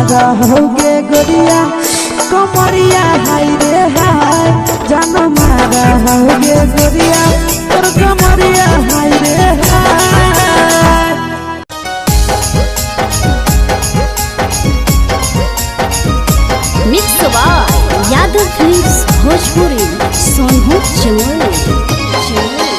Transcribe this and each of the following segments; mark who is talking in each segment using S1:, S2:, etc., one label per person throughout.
S1: मारा होगे गोरिया कमरिया हाय रे हाय जान मारा होगे गोरिया तोर कमरिया हाय रे हाय।
S2: Mix by Yadav films Bhojpuri Sonu Chamoli.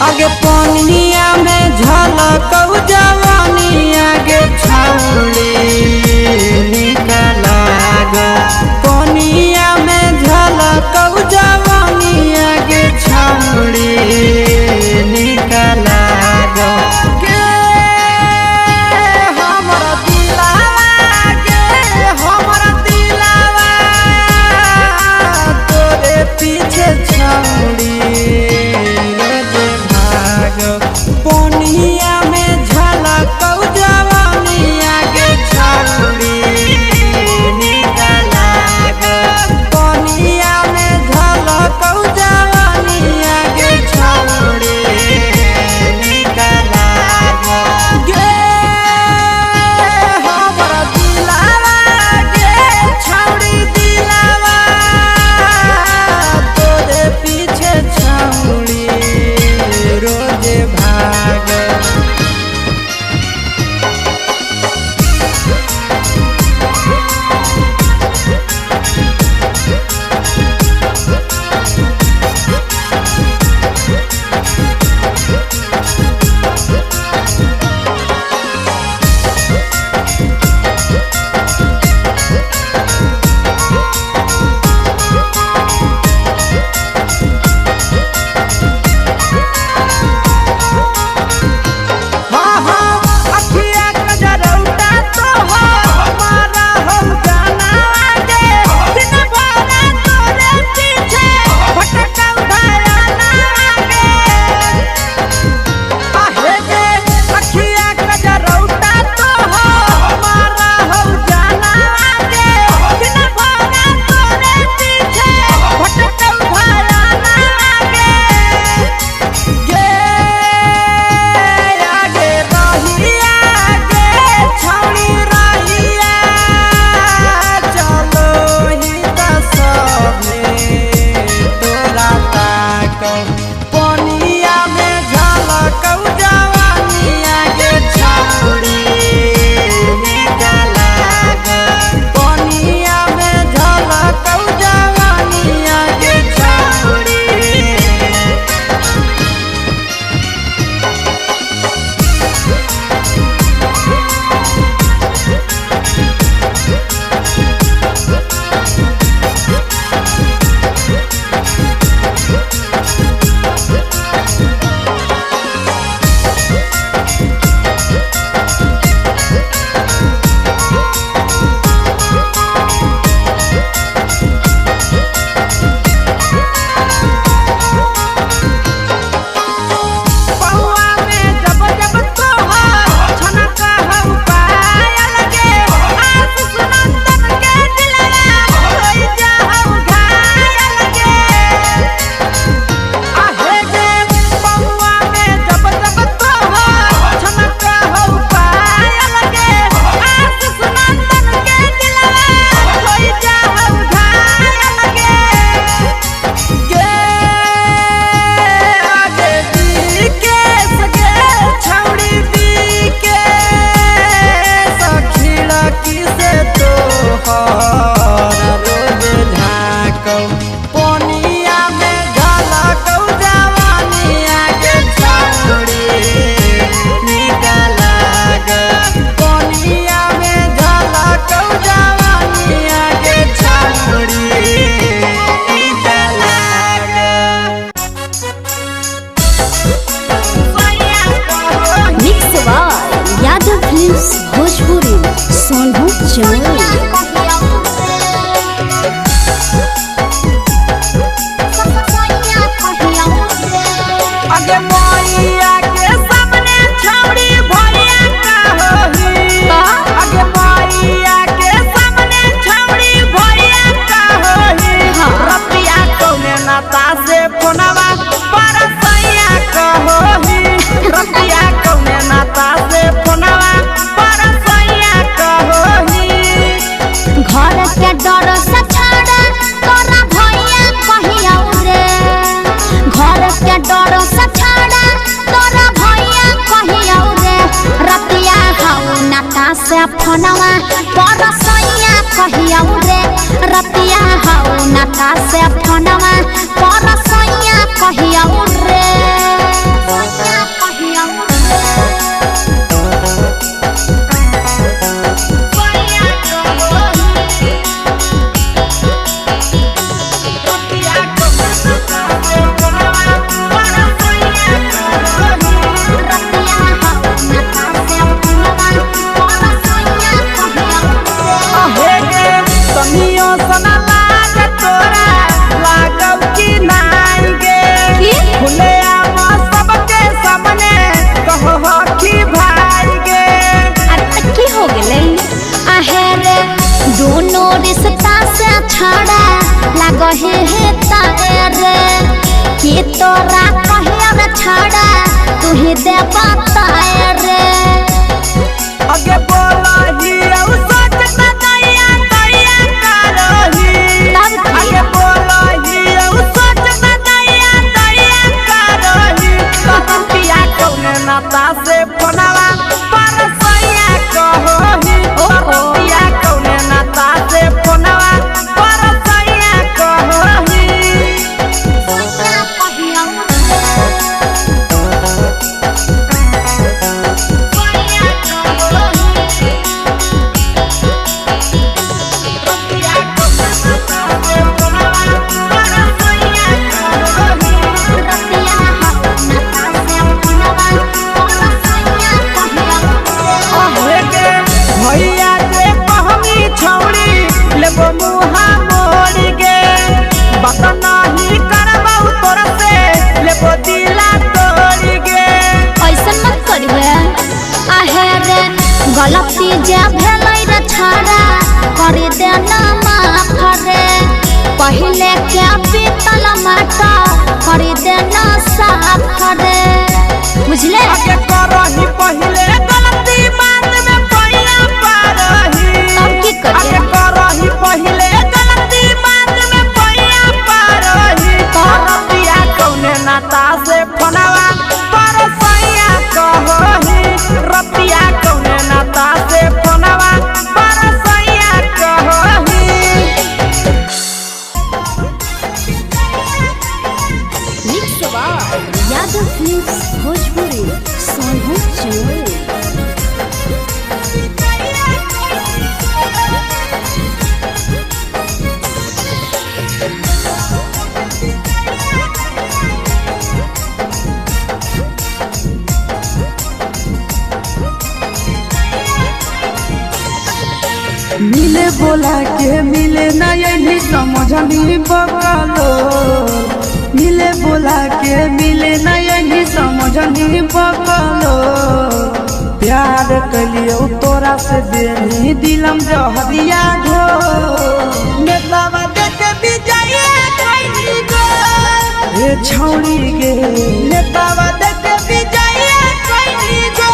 S1: आगे पनिया में झलकौ जवानी आगे छौड़ी निकला गो पनिया में झलकौ जवानी आगे छौड़ी निकला गो के
S2: नाता से फोनवा पर सैया कहिया रे सैया कहिया दोनों रिश्ता से छड़ा लगहे है तारे कि तोरा कहिया रे छड़ा तू ही दे बताए
S1: आगे बोलही औ सोच बताया तैया करही आगे बोलही औ सोच बताया तैया करही पिया कौने नाता से फोनवा पर सैया कहही पिया कौने नाता से फोनवा पर सैया कहही
S2: सैया कहिया
S1: भैया जे कहमी छौड़ी लेबो मुहा मोड़ गे बात नहीं करबौ तोर से लेबो दिला तोड़ गे
S2: ऐसा मत करिए आहे रे गलती जे भेलै रे छड़ा कर देना माफ रे पहले के पीतल माटा कर देना साफ रे बुझले
S1: आगे करही पहले गलती बाद में पैया पारही
S2: तब की करिए
S1: आगे करही पहले गलती बाद में पैया पारही रतिया कौने नाता से फोनवा पर सैया कहही रतिया कौने नाता से फोनवा पर सैया कहही
S2: मिक्स यादव फिल्म्स भोजपुरी सोनू चमोली
S1: मिले बोला के मिले नहीं समझनी बकलो मिले बोला के मिले नहीं समझनी बकलो प्यार कलियो तोरा से देनी दिलम जहरिया घो नेतावा देख विजय कैली गो ए छौड़ी गे नेतावा देख विजय कैली गो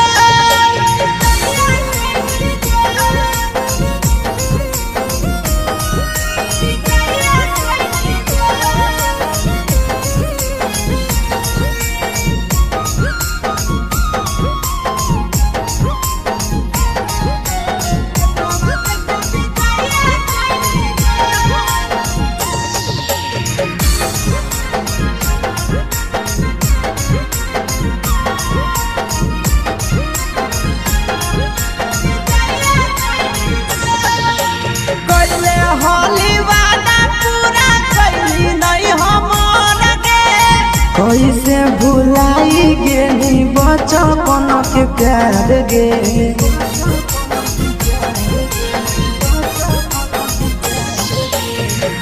S1: कैसे भुलाई गेली बचपन के प्यार गे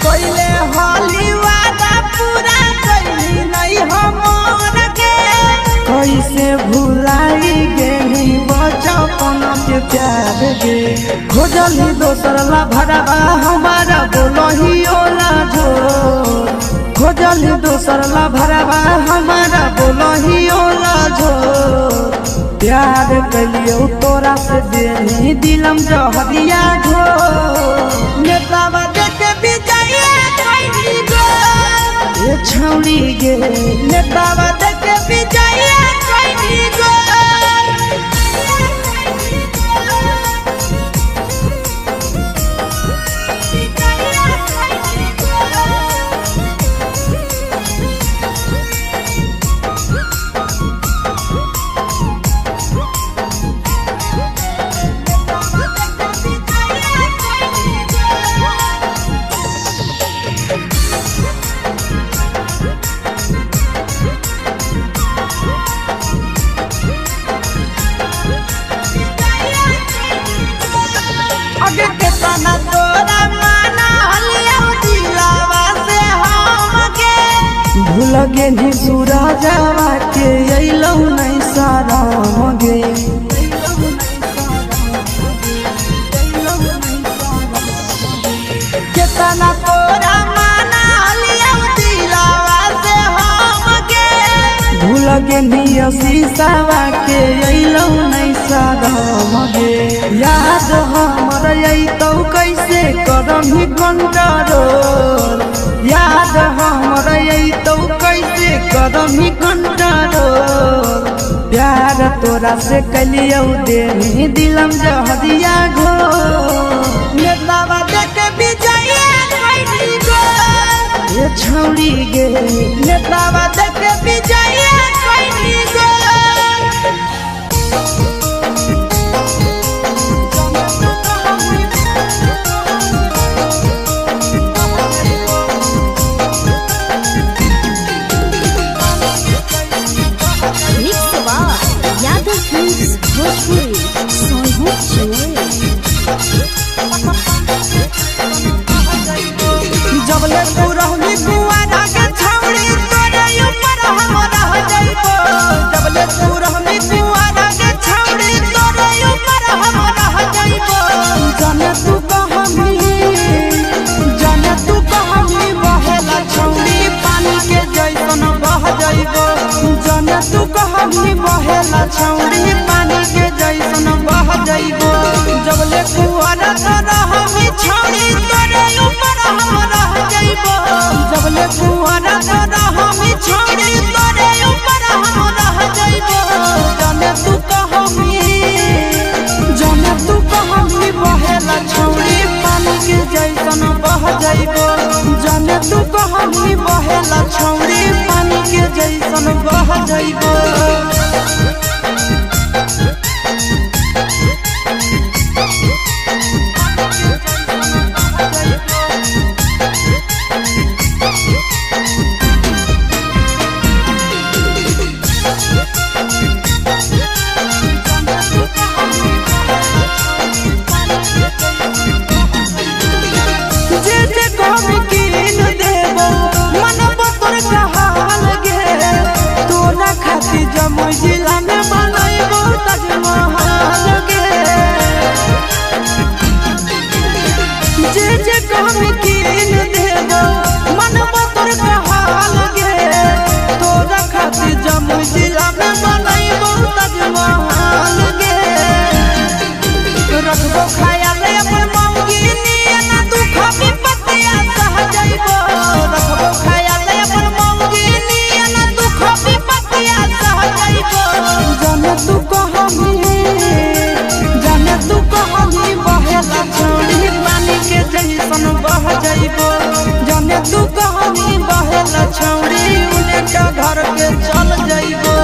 S1: कैले होली वादा पूरा कैली नहीं हमर गे कैसे भुलाई गेली बचपन के प्यार गे खोजली दोसर ला भरवा हमारा बोलही ओला झोर खोजली दोसर ला भरवा हमारा बोलही ओला झोर प्यार कलियो तोरा से देनी दिलम जहरिया झोर नेतावा देख विजय कैली गो ये छौड़ी गे नेतावा देख विजय कैली गो के सूरजवा के अइलौ नहीं शरम गे केतना तोरा माना लियौ दिलवा से हम गे भूल के शीशवा के अइलौ नहीं शरम गे याद हमर अइतौ कैसे करमहि कंट्रोल याद हमर अइतौ कैसे करमहि कंट्रोल प्यार तोरा से कलियौ देनी दिलम जहरिया घो नेतावा देख विजया कैली गो ये छौड़ी गे नेतावा देख विजया कैली गो जबले तू रहनी कुआरा के छौड़ी तोरे ऊपर हम रह जाइबो जबले तू रहनी कुआरा के छौड़ी तोरे ऊपर हम रह जाइबो जाने तू कहमी बहेला छौड़ी पानी के जैसन बह जाइबो जाने तू कहमी बहेला छौड़ी पानी के जैसन बह जाइबो जबले कुआरा तो रहमी छौड़ी तोरे ऊपर हम रह जाइबो जबले कुआरा तो रहमी छौड़ी तोरे ऊपर हम रह जाइबो जाने तू कहमी बहेला छौड़ी पानी के जैसन बह जाइबो जाने तू कहमी बहेला छौड़ी पानी के जैसन बह जाइबो जमुई जिला में बनैबो ताजमहल गे जे कहमी कीन देबो मनबो तोर कहल गे तोरा खातिर जमुई जिला में बनैबो ताजमहल गे रखबो ख्याल अपन मौगी नियना दुख विपत्तिया सह जाइबो रखबो ख्याल अपन मौगी नियना दुख विपत्तिया जाने तू कहमी बहेला छौड़ी पानी के जैसन बह जाइबो जाने तू कहमी बहेला छौड़ी उनका घर के चल जाइबो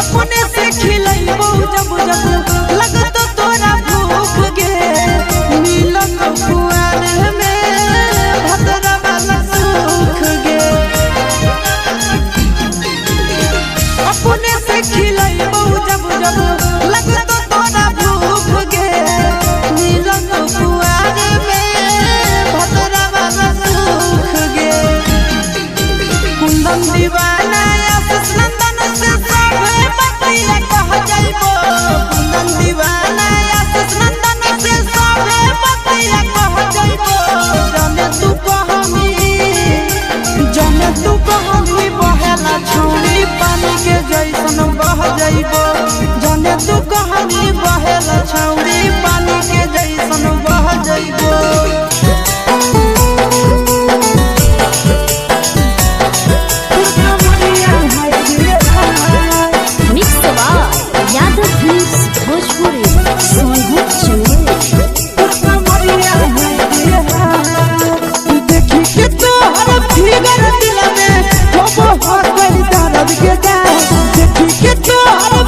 S1: अपने से खिलैबो जब जब लगत तोरा भूख गे मिलत कुआर में भदरा वाला सुख गे अपने से खिलैबो जब जब लगत तोरा भूख गे मिलत कुआर में भदरा वाला सुख गे कुंदन दीवाना आशीष नंदन से कह जाइबो कुंदन दीवाना आशीष नंदन से सबे बतिया कह जाइबो जाने तू कहमी बहेला छौड़ी पानी के जैसन बह जाइबो जाने तू कहमी बहेला छौड़ी पानी के जैसन बह जाइबो
S3: देखी के तो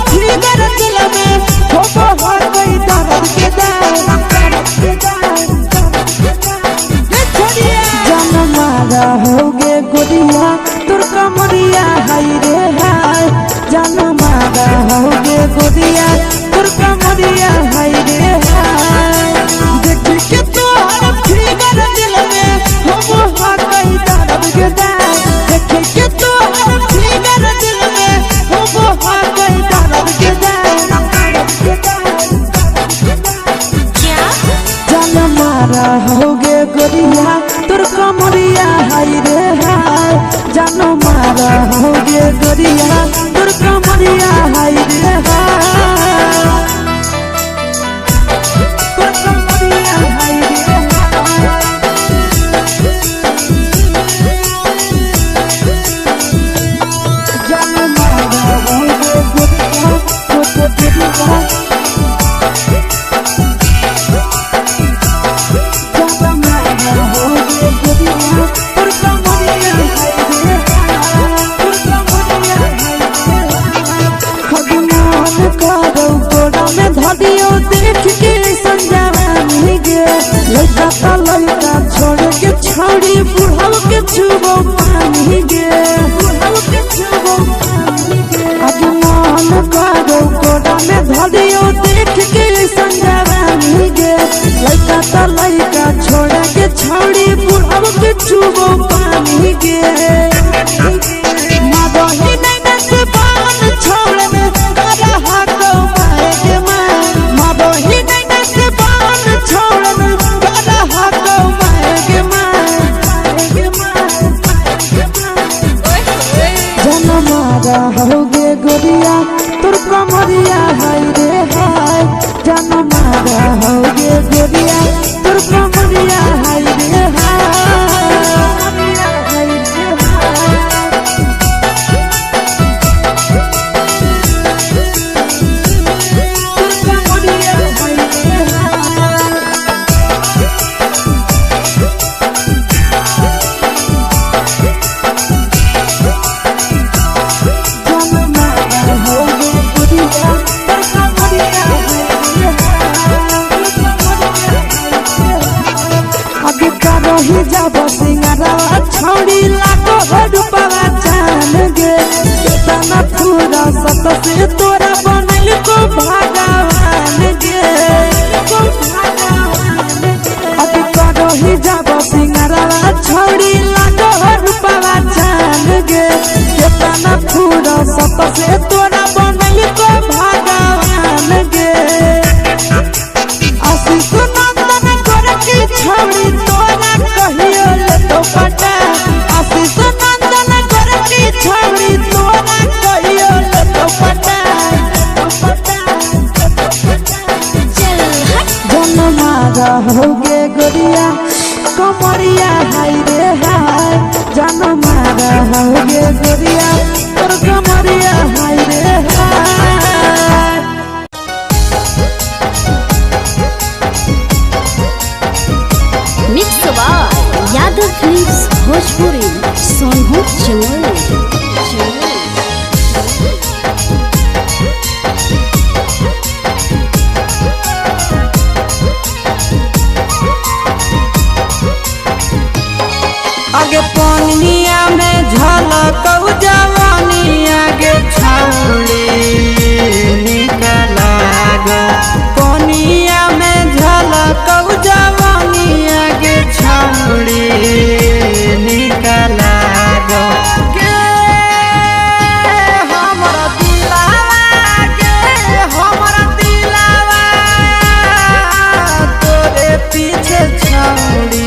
S3: फिगर दिल में हो बहुत कोई
S1: मारा होगे गोरिया तोर कमरिया हाय रे हाय जानो मारा होगे गोरिया तोर कमरिया हाय रे हाय तोर कमरिया हाय रे हाय जानो मारा होगे गोरिया तोर कमरिया देख के संजवानी गे लड़का लड़का छोड़ के छौड़ी बुढ़ाव के छुबो पानी गे आज मन करो कोड़ा में धरियो देख के संजवानी गे लड़का लड़का छोड़ के छौड़ी बुढ़ाव के छुबो पानी गे मादही नहीं नस पान छोड़ में करा हाको माए गे मादही नहीं नस पान छोड़ में करा हाको माए गे जन्म मारा होगे गोरिया तोर कमरिया हाय रे हाय जन्म मारा होगे गोरिया तोर कमरिया हाय रे ही जब सिंगारवा छौड़ी लागो रूपवा जान गे कितना पूरा सत से तोरा बनल को भगवान गे अति करो ही जब सिंगारवा छौड़ी लागो रूपवा जान गे कितना पूरा सत से तोरा बनल को भगवान गे आशीष नंदन कर की छौड़ी तोरा कहियो ले तो पटा आशीष नंदन कर की छौड़ी तोरा कहियो ले तो पटा जन्म मारा होगे गोरिया कमरिया हाय रे हाय जन्म मारा होगे गोरिया तोर कमरिया हाय रे हाय
S2: mix by Yadav films Bhojpuri Sonu Chamoli
S1: आगे पनिया में झलकौ जवानी आगे छौड़ी निकला गो पनिया में झलकौ जवानी आगे छौड़ी निकला गो गे हमरा दिलावा तोरे पीछे छौड़ी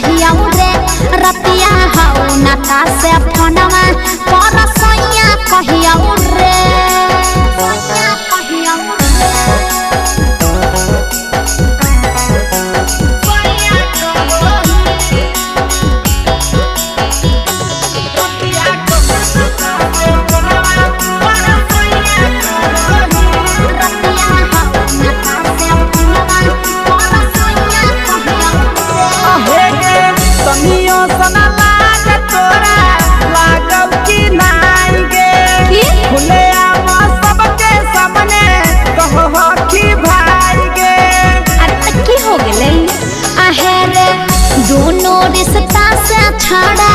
S2: कहिया रे रतिया हौ नाता से फोनवा पर सैया कहिया रे कहिया दोनों रिश्ता से छड़ा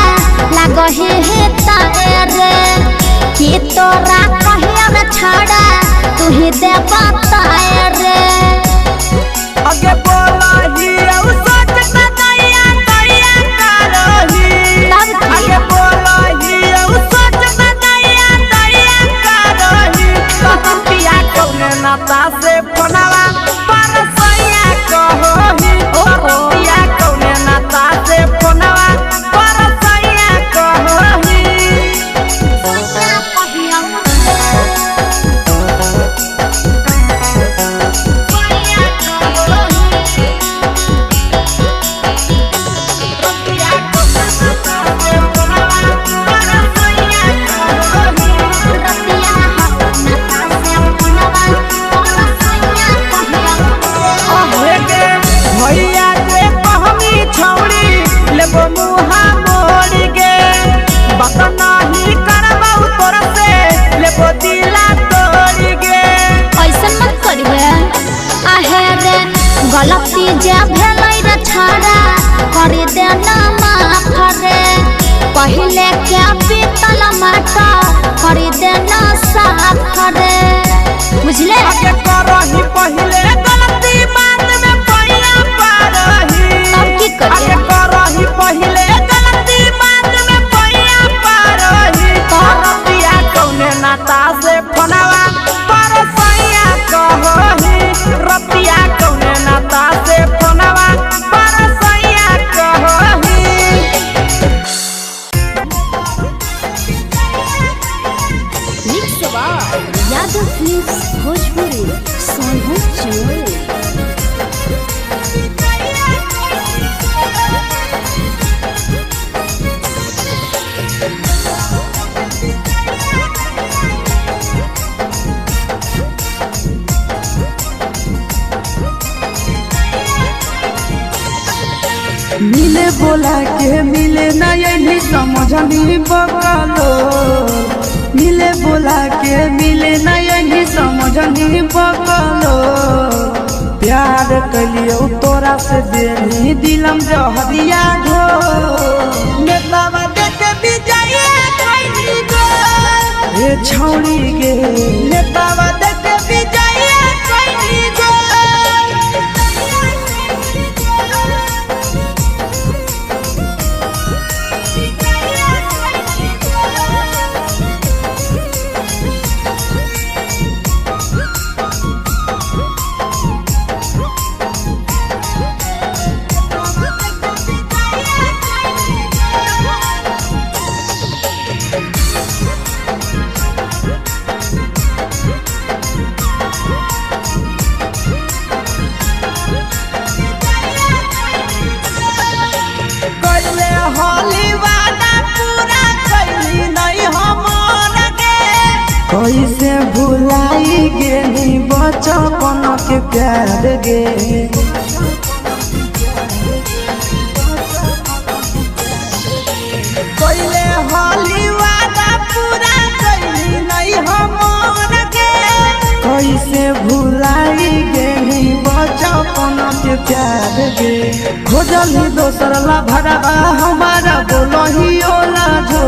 S2: लगहे है तारे कि तोरा कहिया छड़ा तू ही दे बताए
S1: आगे बोलही औ सोच न दैया दैया करही आगे बोलही औ सोच न दैया दैया करही कहिया कौने नाता से फोनवा पर सैया कहही कहिया कौने नाता से फोनवा पर सैया कहही भैया जे कहमी छौड़ी लेबो मुहा मोड़ गे बात नहीं करबौ तोर से लेबो दिला तोड़ गे
S2: ऐसन मत करिबे आहे रे गलती जे भेलै रे छड़ा करि दे ना माफ रे पहिले के पीतल माटा करि दे ना साफ रे बुझले
S1: आगे करही पहिले गलती बाद में पैया पारही
S2: तब की करिए
S1: आगे करही पहिले गलती बाद में पैया पारही रतिया कौने नाता से फोनवा पर सैया कहही रतिया कौने नाता से फोनवा पर सैया कहही
S2: मिक्स बार यादव फिल्म्स भोजपुरी सोनू चोर
S1: मिले बोला के मिले नहीं समझनी बगलो मिले बोला के मिले नहीं समझनी बगलो प्यार कलियो तोरा से देनी दिलम जहरिया घो नेतावा देखे विजय खैनी गो ए छौड़ी गे नेतावा देखे विजय खैनी गो कैसे भुलाई गेली बचपन के प्यार गे पहले होली वादा पूरा कैली नहीं हमर गे कैसे भुलाई गेली बचपन के प्यार गे खोजली दोसर ला भरवा हमारा बोलही ओला झो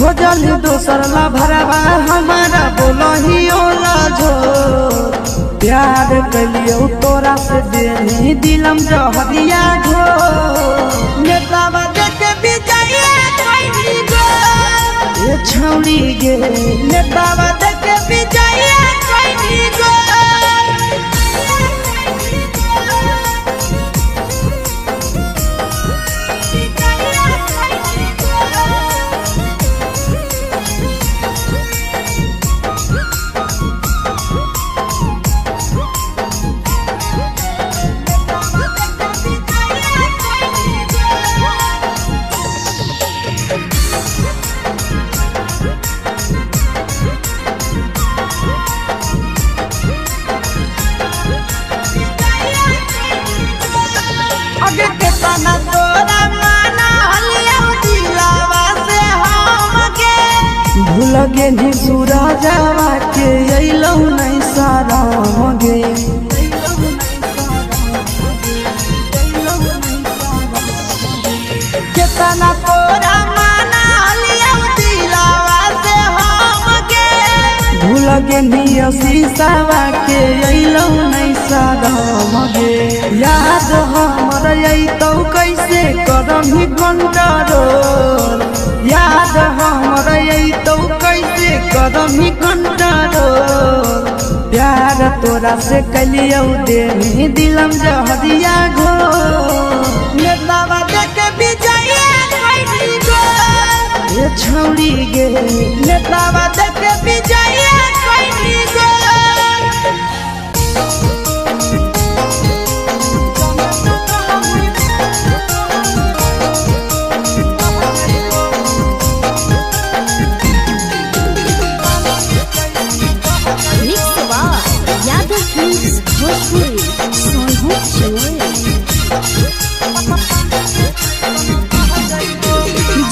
S1: खोजली दोसर ला भरवा हमारा बोलही ओला झो प्यार कलियो तोरा से देनी दिलम जहरिया झो नेतावा देखे विजय खैनी गो ये छौड़ी गे नेतावा देखे विजय खैनी गो केतना तोरा माना हलिया दिलावा से हमके भूल गेली सूरजवा के अइलौ नहीं साराम गे केतना तोरा माना हलिया दिलावा से हमके भूल गेली शीशावा के अइलौ नहीं साराम गे याद हमर अइतौ कैसे करही कंट्रोल याद हमर अइतौ कैसे करही कंट्रोल प्यार तोरा से कलियौ देनी दिलम जहरिया घो नेतावा देखे विजय कैली गो ये छौड़ी गे नेतावा देखे विजय कैली गो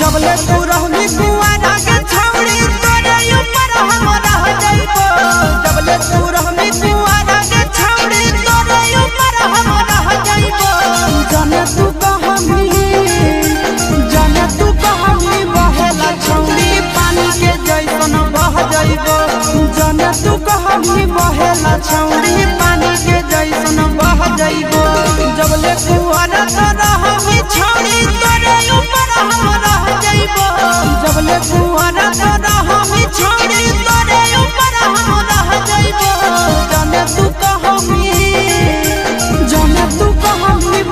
S1: जबले तू रहनी कुआरा के छौड़ी तोरे ऊपर हम रह जइबो जबले तू रहनी कुआरा के छौड़ी तोरे ऊपर हम रह जइबो जाने तू कहमी बहेला छौड़ी पानी के जैसन बह जइबो जाने तू कहमी बहेला छौड़ी पानी के जैसन बह जइबो जबले कुआरा तो रहमी छौड़ी तोरे ऊपर हम रह जइबो जबले कुआरा तो रहमी छौड़ी तोरे ऊपर हम रह जइबो जाने तू कहमी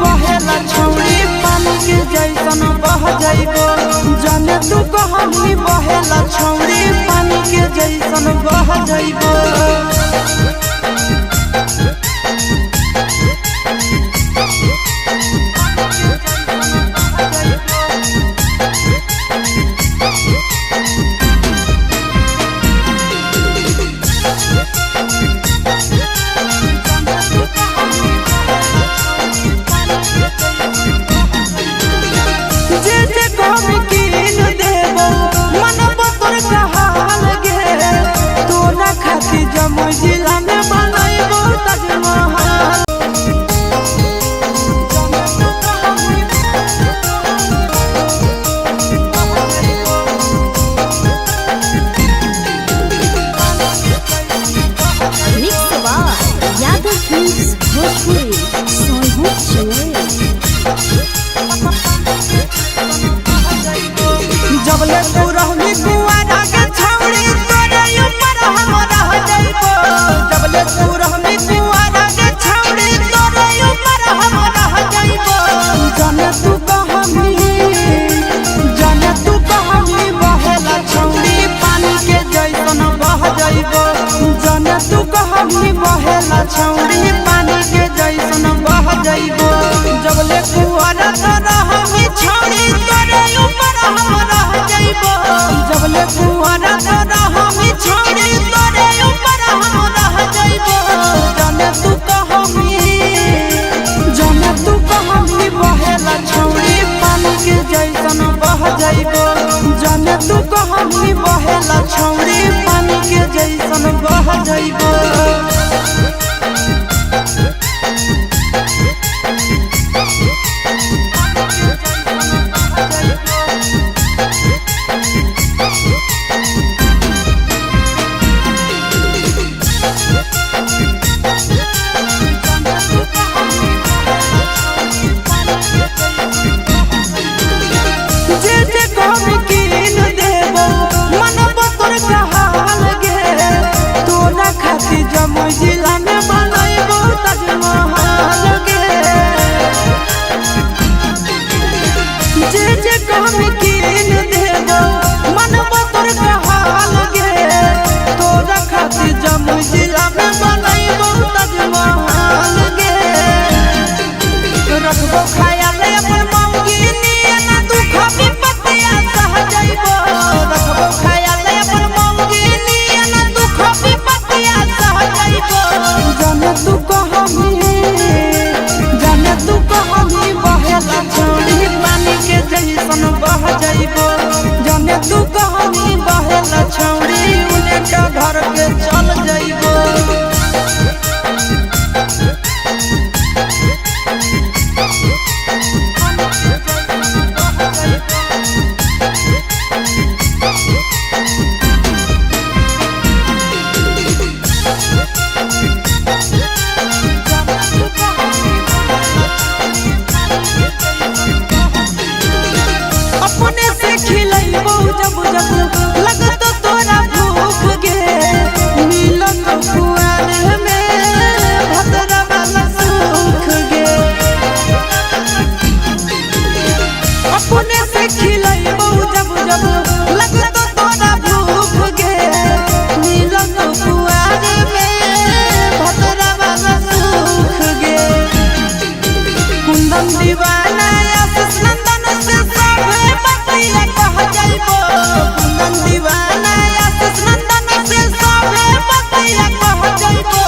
S1: बहेला छौड़ी पानी के जैसन बह जइबो जाने तू कहमी बहेला छौड़ी पानी के जैसन बह जइबो जिला में बनैबो ताजमहल
S2: यादव फिल्म्स भोजपुरी सोनू
S1: जबले तू रहनी कुआरा के छौड़ी तोरे ऊपर हम रह जइबो जबले तू रहनी कुआरा के छौड़ी तोरे ऊपर हम रह जइबो जाने तू कहमी बहेला छौड़ी पानी के जैसन बह जइबो जाने तू कहमी बहेला छौड़ी पानी के जैसन बह जइबो जबले कुआरा तो रहमी छौड़ी तोरे ऊपर हम रह जइबो जबले कुआरा तो रहमी छौड़ी तोरे ऊपर हम रह जइबो जाने तू कहमी बहेला छौड़ी पानी के जैसन बह जइबो जाने तू कहमी बहेला छौड़ी पानी के जैसन बह जइबो जिला में बनैबो ताजमहल गे जे कहमी कीन देबो मनबो तोर कहाल गे तोरा खातिर जमुई जिला में बनैबो ताजमहल गे रखबो ख्याल अपन मौगी नियना दुख विपत्तिया सह जइबो रखबो ख्याल अपन मौगी नियना दुख विपत्तिया सह जइबो जाने तू कहमी बहेला छौड़ी जब लगत तोरा भूख गे मिलत कुआरे में भतरा वाला सुख गे अपने से खिलैबो जब जब लगत तोरा भूख गे मिलत कुआरे में भतरा वाला सुख गे कुंदन दीवाना आशीष नंदन से सबे बतिया कह जाइबो कुंदन दीवाना आशीष नंदन से सबे बतिया कह जाइबो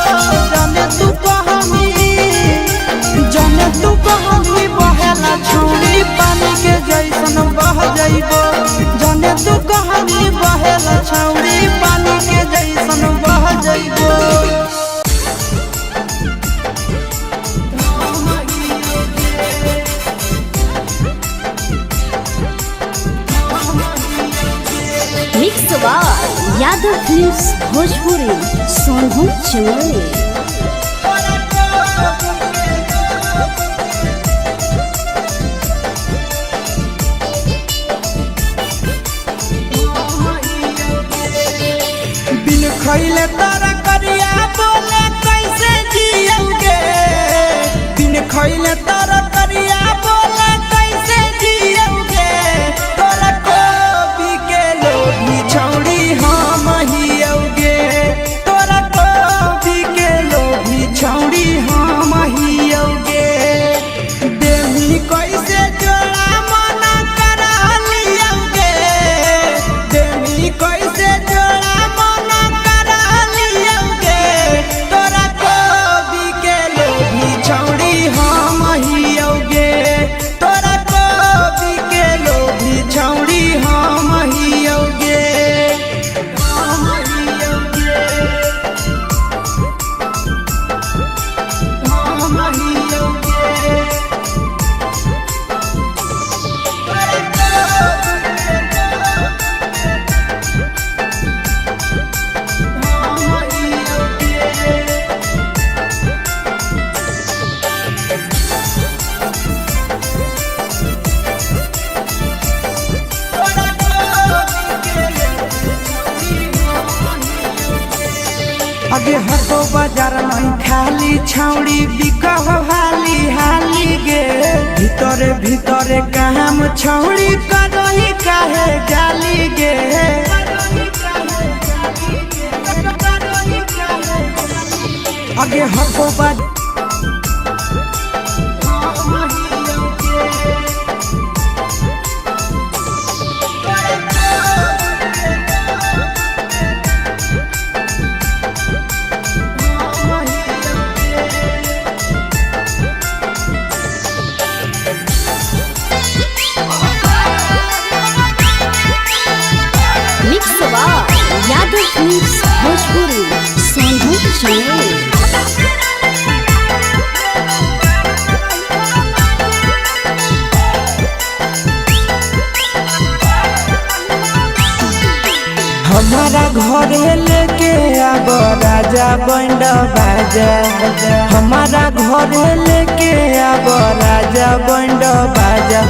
S1: जाने तू कहमी बहेला छौरी पानी के जैसन बह जाइबो जाने तू कहमी बहेला छौरी पानी के जैसन बह जाइबो
S2: mix by Yadav films Bhojpuri Sonu Chamoli.
S1: बिन खइले तारा करिया बोले कैसे जियोगे बिन खइले तारा करिया बोले कैसे जियोगे तोरा कोबी के लोभी छौड़ी हम हियोगे तोरा कोबी के लोभी छौड़ी हम हियोगे देही कैसे जोड़ा मना करा लियोगे देही कैसे जोड़ा मना करा लियोगे तोरा कोबी के लोभी छौड़ी हम हियोगे तोरा कोबी के लोभी छौड़ी हम हियोगे हम हियोगे हम हियोगे तोरा हम हियोगे आगे हटो बाजार में खाली छौड़ी बिकह हाली हाली गे भीतरे भीतरे काम छौड़ी करही काहे गाली गे आगे हटो बाजार
S2: mix by Yadav films Bhojpuri Sonu Chamoli.
S1: हमारा घरे लेके आब राजा बंड बाजा हमारा घरे लेके आब राजा बंड बाजा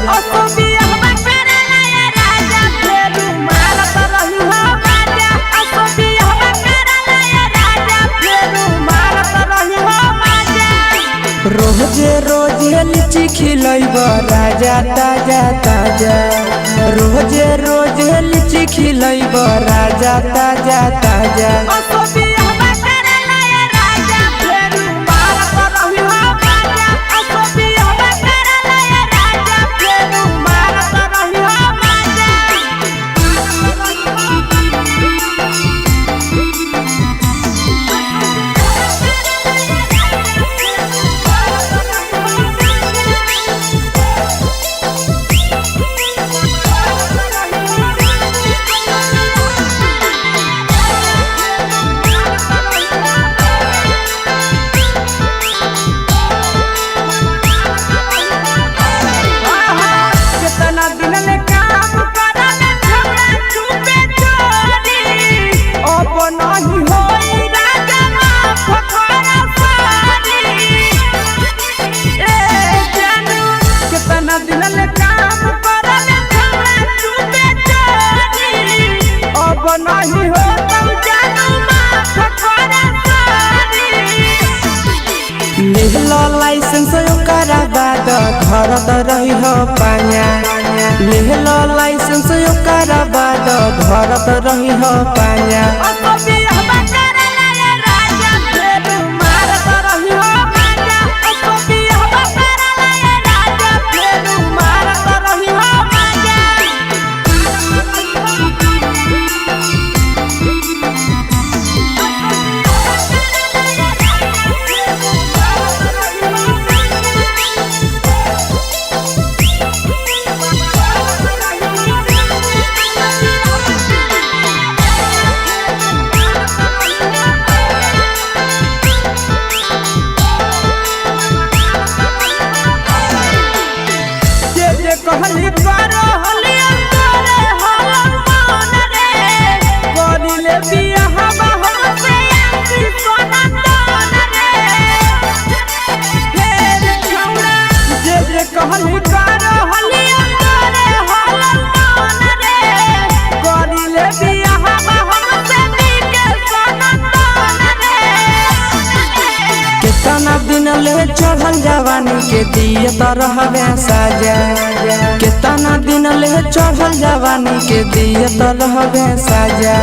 S1: रोजे रोजे लीची खिलैब राजा ताजा ताजा रोजे रोजे लीची खिलैब राजा ताजा ताजा धरत रही हो पाया ले लो लाइसेंस ओकर बाद धरत रही हो पाया कहली करो हलिया करे हलन मन रे करिले बियाह हमसे आसी सोना तन रे फेर छौड़ा जे कहली करो हलिया करे हलन मन रे करिले बियाह हमसे बिके सोना तन रे कितना दिन ले चढ़ल जवानी के दिए त रहबे साजा कितना दिन ले चढ़ल जवानी के दिए त रहबे साजा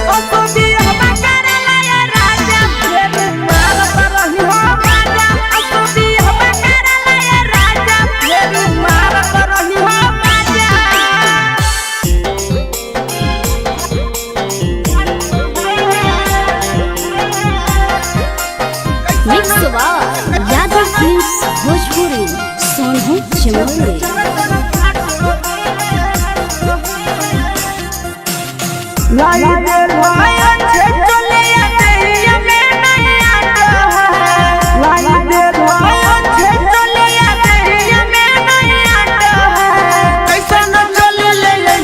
S2: यादव फिल्म्स भोजपुरी सोनू चिमोली
S1: लाई दे भाया छे चले आते में नहीं आता है लाई दे भाया छे चले आते में नहीं आता है कैसा न चले ले ले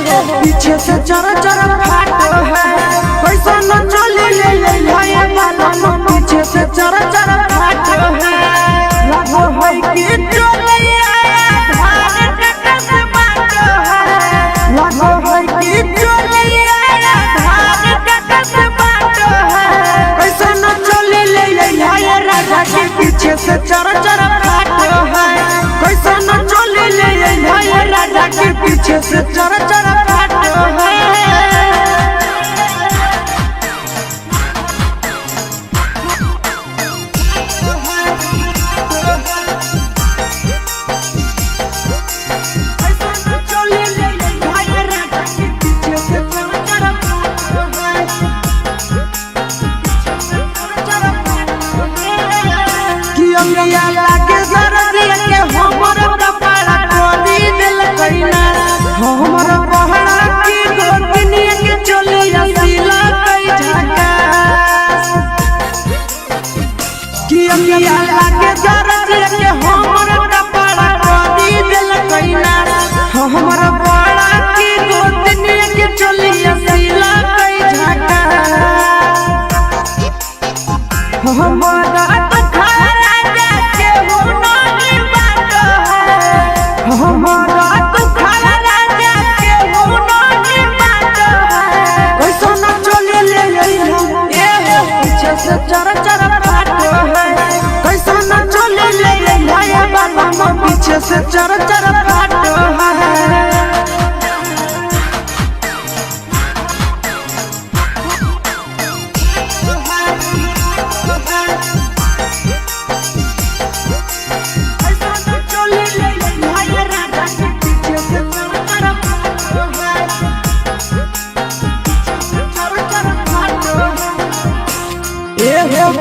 S1: हो पीछे से चर चर फाटो है कैसा न चले ले ले ये बालों पीछे से चर चर फाटो है लगो है कि चले आया धान कटस बाटो है लगो है कि पीछे से चर चर फाटो है कैसा न चले ले राजा के पीछे से चर चर फाटो है अंगिया लागे सरदिया के हमर कपड़ा खोली दिल कइना हमर पहड़ा की गोतनिया के चलिया सिला कई झका कि अंगिया लागे सरदिया के हमर कपड़ा खोली दिल कइना हमर पहड़ा की गोतनिया के चलिया सिला कई झका हमारा हमारा तो खाला राजा के हो नहीं बात है कैसा न चले ले ये पीछे से चर चर फाटो है कैसा न चले ले ये बालों पीछे से चर चर फाटो है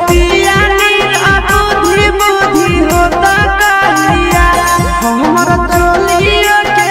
S1: पिया बुद्धि बुद्धि होता कहिया हमर चोलिया के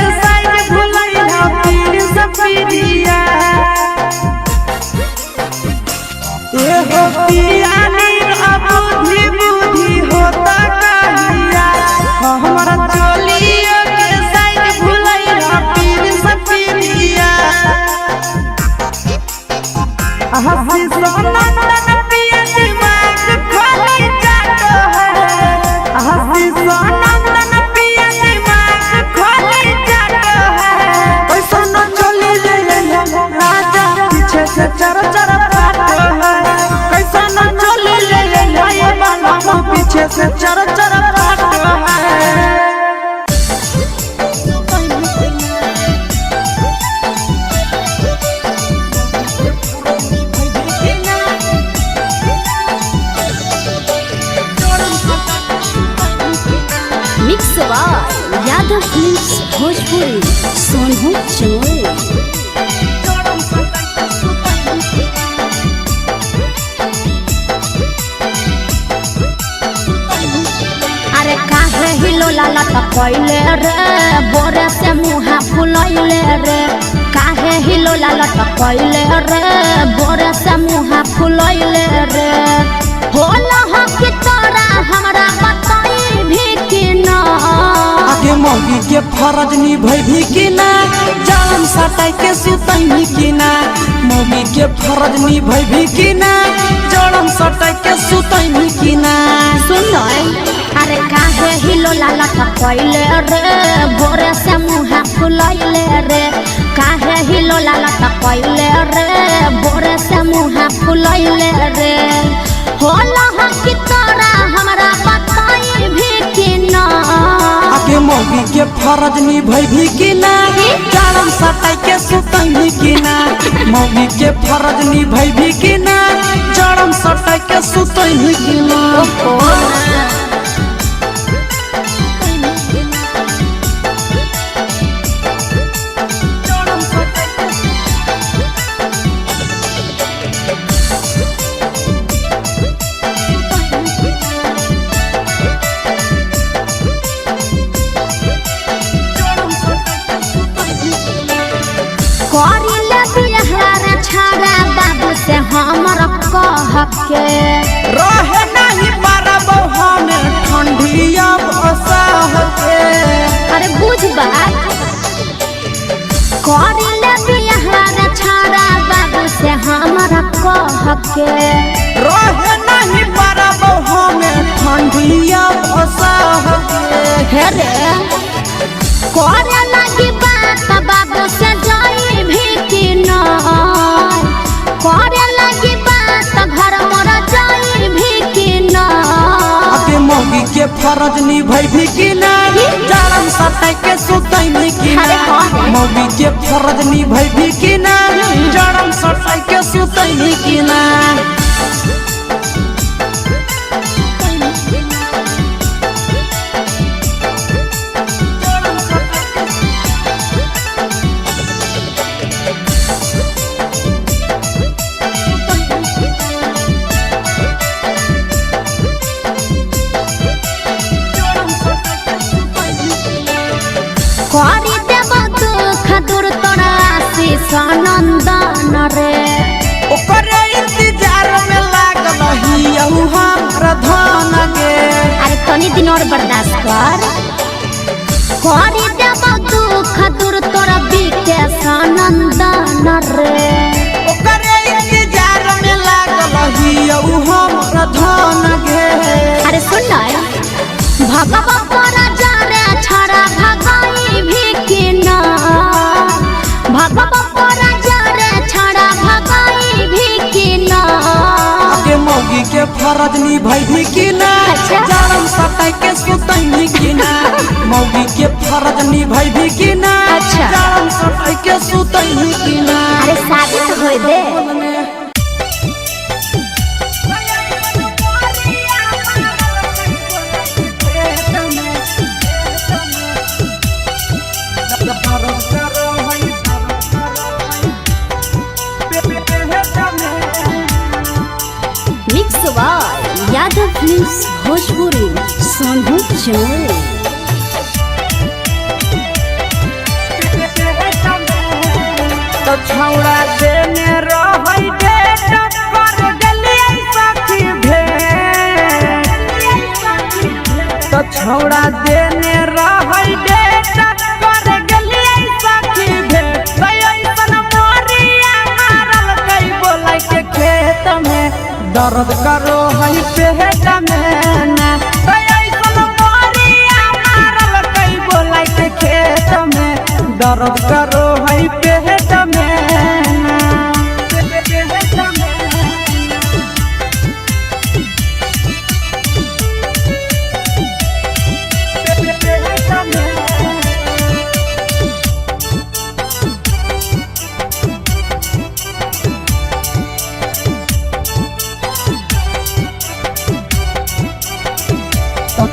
S2: भोजपुरी सोनू चोर। अरे काहे हिलोला लता पहिले रे बोरे से मुहा फुलैले रे काहे हिलोला लता पहिले रे बोरे से मुहा फुलैले रे होला हो कि तोरा हमरा बताई भी कि ना
S1: आगे मौगी के फरज निभई भी कि ना जान सटाई के सुतई भी कि ना मौगी के फरज निभई भी कि ना जड़म सटाई के सुतई भी कि ना
S2: सुन अरे काहे हिलोला लता पहिले रे बोरे से मुहा फुलैले रे काहे हिलोला लता पहिले रे बोरे से मुहा फुलैले रे होला हो कि तोरा हमरा बताई भी कि ना
S1: आगे मौगी के फरज निभई भी कि ना जड़म सटाई के सुतई भी कि ना मौगी के फरज निभई भी कि ना जड़म सटाई के सुतई भी कि ना
S2: करिले बिहारा छाड़ा बाबू से हमर कह के
S1: रहे नहीं पारबो हमें ठंडी अब असह के
S2: अरे बुझ बात करिले बिहारा छाड़ा बाबू से हमर कह के
S1: रहे नहीं पारबो हमें ठंडी अब असह के
S2: हे रे करे लगी बात बाबू से जाई भी कि ना करे लगी बात घर मोरा जाई भी कि ना
S1: आगे मौगी के फरज निभई भी कि ना जारम सटाई के सुतई भी कि ना मौगी के फरज निभई भी कि ना जारम सटाई के सुतई भी कि ना
S2: करी देव दुख दूर तोरा आशीष नंदन रे
S1: ओकरे इंतजार में लागल ही हमरा धन गे
S2: अरे तनी दिन और बर्दाश्त कर करी देव दुख दूर तोरा विकेश नंदन रे
S1: ओकरे इंतजार में लागल ही हमरा धन गे
S2: अरे सुन भगवा परा जा रे छड़ा भगाई भी कि ना भगवा परा जा रे छड़ा भगाई भी कि ना
S1: आगे मौगी के फरज निभई भी कि ना
S2: अच्छा।
S1: जारम सटाई के सुतई भी कि ना मौगी के फरज निभई भी कि ना
S2: अच्छा।
S1: जारम सटाई के सुतई भी कि ना
S2: अरे शादी तो होई दे mix by Yadav films Bhojpuri Sonu चोर
S1: तो छौड़ा देने रहै डेट कर गेलियै सखी भेट तो छौड़ा देने रहै डेट कर गेलियै सखी भेट ऐसन मोरिया मारल कई बोलै के खेत में दर्द करो है पेट में ना ऐसन मोरिया मारल कई बोलै के खेत में दर्द करो है पेट में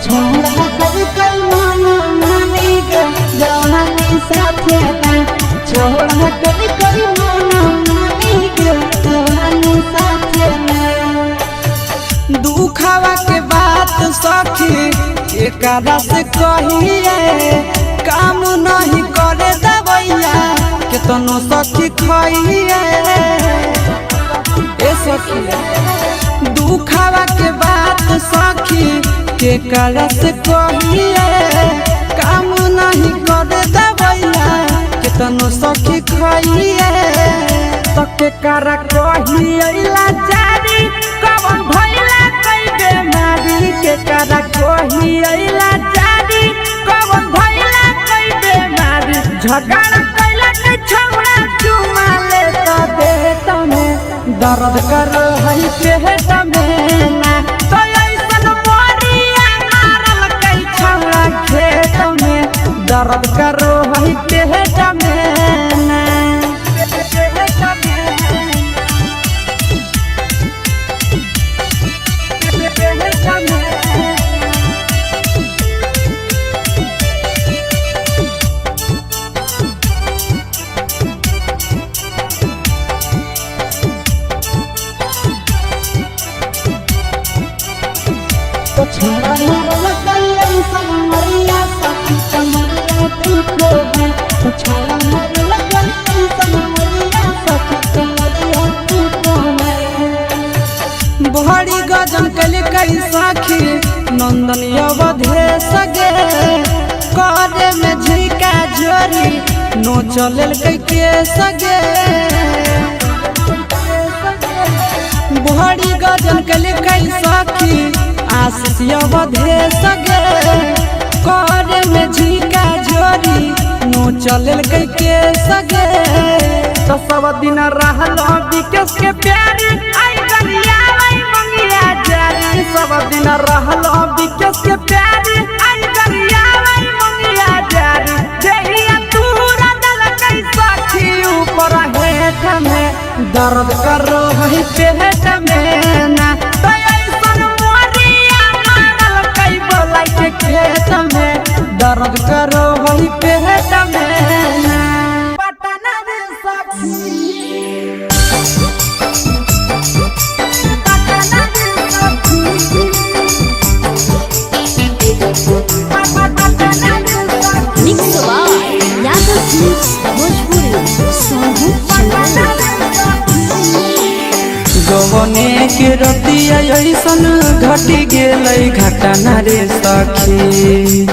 S1: छोड़ा कल कल माना मानी गे जवानी कोहड़ा कई कई मोना मानी गिरतानी साथे में दुखावा के बात सखी एकरा से कहिए काम नहीं करे दवैया केतनो सखी खइए ए सखी दुखावा के बात सखी केकरा से कहिए काम नहीं करे दवैया केतनो सखी खइए तो केकरा कहिए लाचारी कवन भइला कई बेमारी केकरा कहिए लाचारी कवन भइला कई बेमारी झगड़ा कैला के छौड़ा चुमा ले त देत में दर्द कर हई पेट में ना तो ऐसन मोरिया मारल कई छौड़ा खेत में दर्द कर हई पेट में ना तो छोड़ा मारल कई समरिया सखी समरिया तुको है तो छोड़ा मारल कई समरिया सखी समरिया तुको है बहड़ी गजन कले कई साखी नंदन अवधे सगे करे में झिका जोरी नो चलल कई के सगे बहड़ी गजन कले कई साखी आशीष अवधे सगे करे में झिका जोरी नो चलल कई के सगे तो सब दिन रहल विकेश के प्यारी आई गरिया आई मंगिया जारी सब दिन रहल विकेश के प्यारी आई गरिया आई मंगिया जारी देहिया तूरा दल कई सखी ऊपर हेठ में दर्द कर हई पेट में ना तो ऐसन मोरिया मारल कई बोलाई के खेत में दर्द करो हई पेट में ना पटना रे सखी पटना रे सखी पटना रे सखी
S2: mix by Yadav mix Bhojpuri Sonu चला
S1: गवने के रतिया ऐसन घटी गेलै घटना रे सखी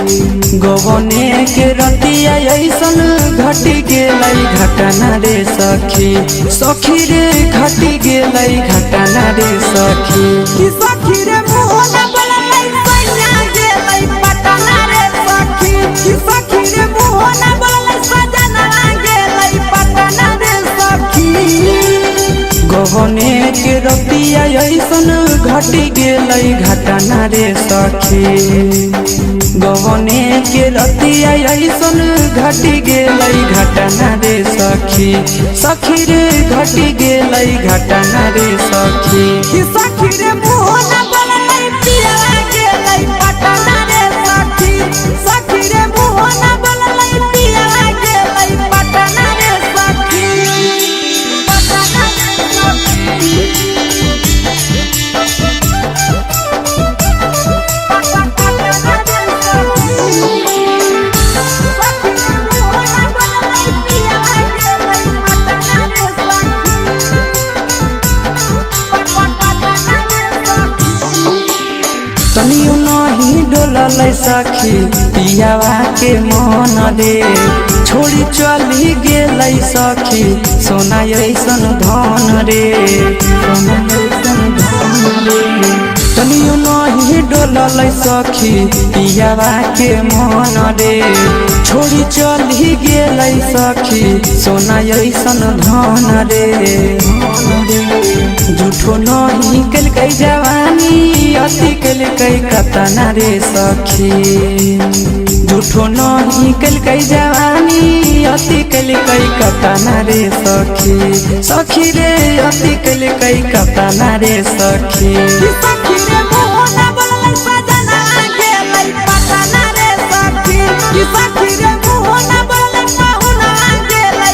S1: गवने के रतिया ऐसन घटी गेलै घटना रे सखी सखी रे घटी गेलै घटना रे सखी कि सखी रे मोहना बोललै सैया गेलै पटना रे सखी कि सखी रे मोहना बोललै सजना गेलै पटना रे सखी गवने के रतिया ऐसन घटी गेलै घटना रे सखी गवने के रतिया ऐसन घटी गेलै घटना रे सखी सखी रे घटी गेलै घटना रे सखी कि सखी रे मोहना बोललै पिया गेलै पटना रे सखी सखी रे मोहना बोललै पिया गेलै पटना रे सखी पटना रे सखी तनियो नहीं डोललै सखी पियावा के मन रे छोड़ी चली गेलै सखी सोना ऐसन धन रे सोना ऐसन धन रे तनियो नहीं डोललै सखी पियावा के मन रे छोड़ी चली गेलै सखी सोना ऐसन धन रे झूठो नहीं कलकै जवानी अति कलकै कतना रे सखी झूठो नहीं कलकै जवानी अति कलकै कतना रे सखी सखी रे अति कलकै कतना रे सखी सखी रे मोहना बोललै सजना गेलै पटना रे सखी सखी रे मोहना बोललै पाहुना गेलै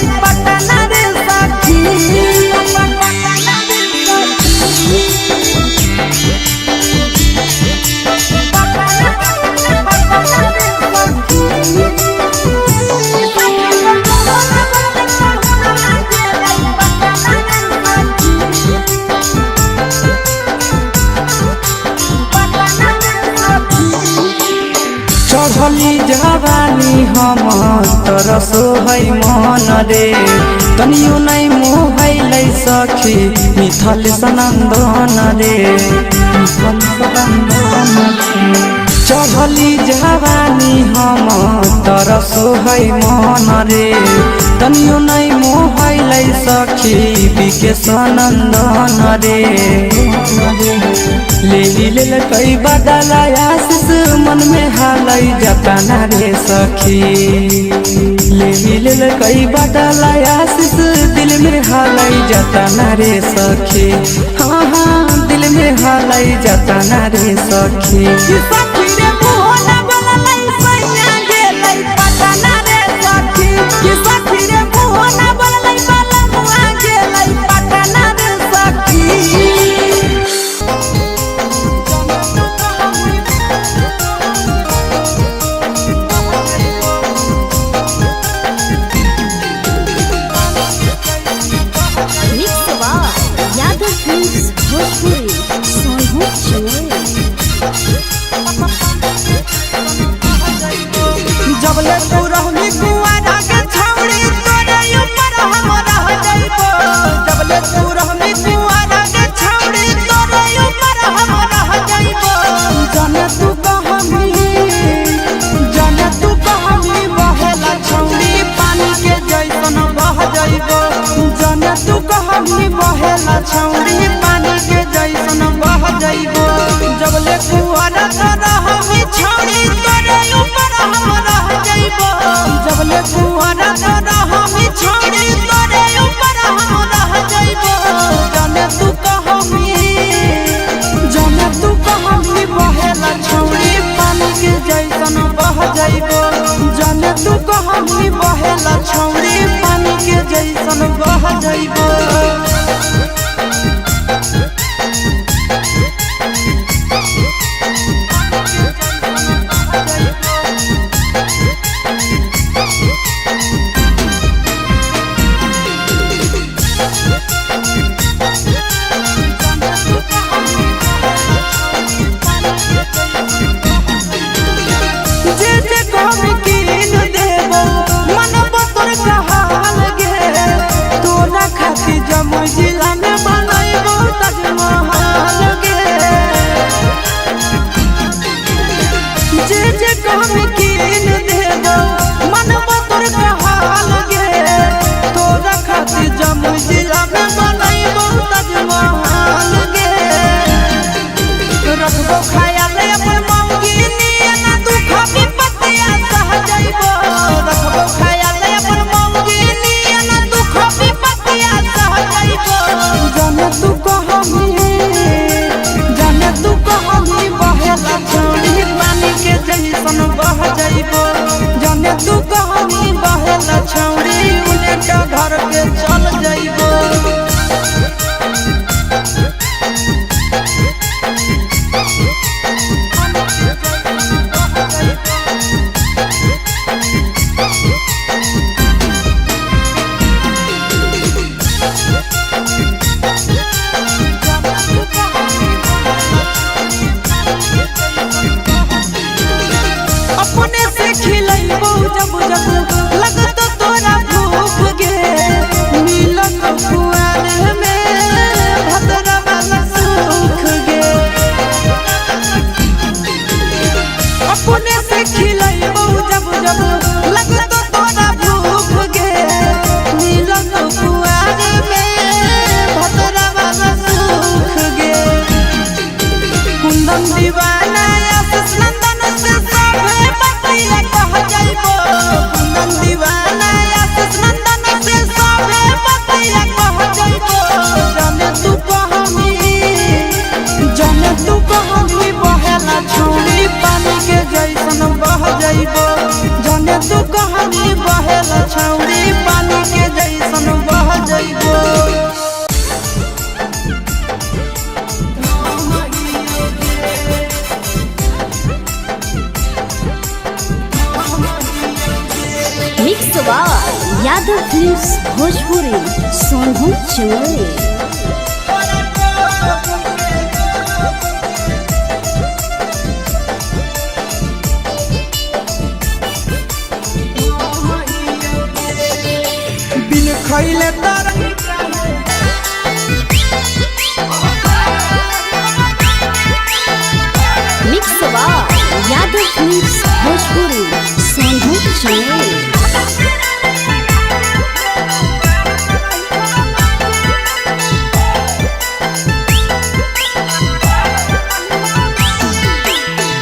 S1: हम तरस है मन रे तनियो नहीं मोहलै सखी मिथल सनंदन रे चढ़ली जवानी हम तरस है मन रे तनियो नहीं मोहलै सखी बिके सनंदन रे ले कई बदला आशीष मन में हालै जतना रे सखी ले कई बदला आशीष दिल में हालै जतना रे सखी हाँ हाँ दिल में हालै जतना रे सखी
S3: जबले तू रहनी कुआरा के छौड़ी तोरे ऊपर हम रह जाइबो जबले तू रहनी कुआरा के छौड़ी तोरे ऊपर हम रह जाइबो जाने तू कहमी बहेला छौड़ी पानी के जैसन बह जाइबो जाने तू कहमी बहेला छौड़ी पानी के जैसन बह जाइबो जबले कुआरा रहमी छौड़ी तोरे ऊपर हम रह जाइबो जबले कुआरा रहमी छौड़ी तोरे ऊपर हम रह जाइबो जाने तू कहमी बहेला छौड़ी पानी के जैसन बह जाइबो जाने तू कहमी बहेला छौड़ी पानी के जैसन बह जाइबो जमुई जिला में बनैबो ताजमहल गे जे कहमी कीन देबो मनबो तोर कहल गे तोरा खातिर जमुई जिला में बनैबो ताजमहल गे रखबो ख्याल अपन मौगी नियन दुख विपत्तिया सह जाइबो रखबो ख्याल अपन मौगी नियन दुख विपत्तिया सह जाइबो जाने तू कहमी बहेला छौड़ी पानी के जैसन बह जाइबो जाने तू कहमी बहेला छौड़ी उलेटा घर के चल जाइबो अपने से खिलैबो जब जब लगतो तोरा भूख गे मिलन कुआर में भतरा वाला सुख गे अपने से खिलैबो जब जब लगतो तोरा भूख गे मिलन कुआर में भतरा वाला सुख गे कुंदन दीवाना आशीष नंदन से सभे बतिया कह जाइबो कुंदन दीवाना आशीष नंदन से सभे बतिया कह जाइबो जाने तू कहमी बहेला छौड़ी पानी के जैसन बह जाइबो जाने तू कहमी बहेला छौड़ी पानी के जैसन बह जाइबो
S2: मिक्स यादव फिल्म्स भोजपुरी सोनू चोरी।
S3: खैले तर
S2: mix Yadav films Bhojpuri Sonu channel.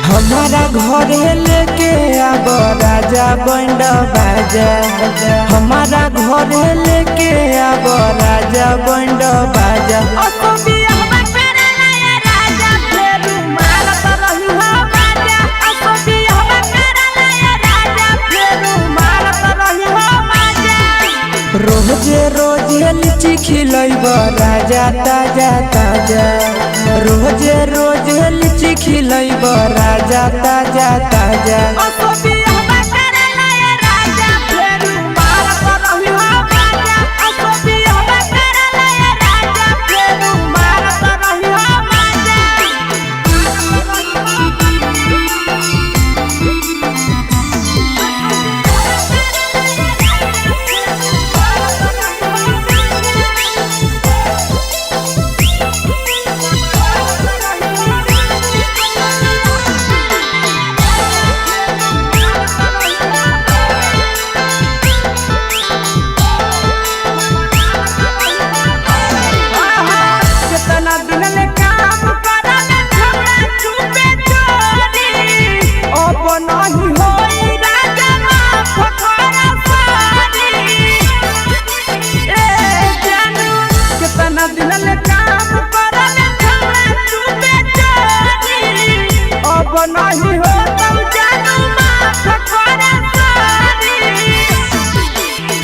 S3: हमारा घरे लेके आब राजा बैंड बाजा, हमारा घरे लेके आब राजा बैंड बाजा। रोजे रोजे लीची खिलैब राजा ताजा ताजा, रोजे रोजे लीची खिलैब राजा ताजा ताजा।